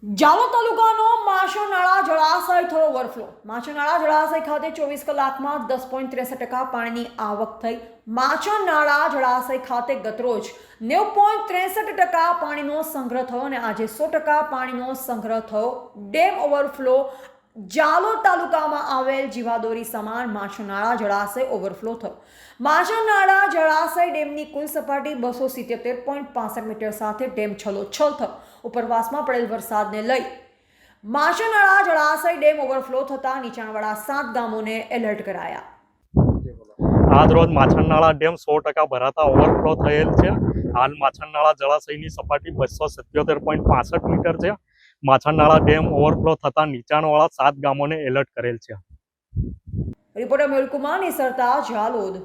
જાલોદ તાલુકાનો માછનાળા જળાશય થયો ઓવરફ્લો। માછનાળા જળાશય ખાતે 24 કલાકમાં 10.63% પાણીની આવક થઈ। માછનાળા જળાશય ખાતે ગતરોજ 90.63% પાણીનો સંગ્રહ થયો અને આજે 100% પાણીનો સંગ્રહ થયો। Dam overflow. જાલોદ તાલુકામાં આવેલ જીવાદોરી સમાન માછનાળા જળાશય ઓવરફ્લો થયો। માછનાળા જળાશય ડેમની કુલ સપાટી 277.65 મીટર સાથે ડેમ છલોછલ થયો। ઉપરવાસમાં પડેલ વરસાદને લઈ માછનાળા જળાશય ડેમ ઓવરફ્લો થતા નીચાણવાળા 7 ગામોને એલર્ટ કરાયા। આજ રોજ માછનાળા ડેમ 100% ભરાતા ઓવરફ્લો થયેલ છે। હાલ માછનાળા જળાશયની સપાટી 277.65 મીટર છે। માછનાળા ડેમ ઓવરફ્લો થતા નીચાણવાળા 7 ગામોને એલર્ટ કરેલ છે। રિપોર્ટર મેહુલ કુમાર, નિસરતા, જાલોદ।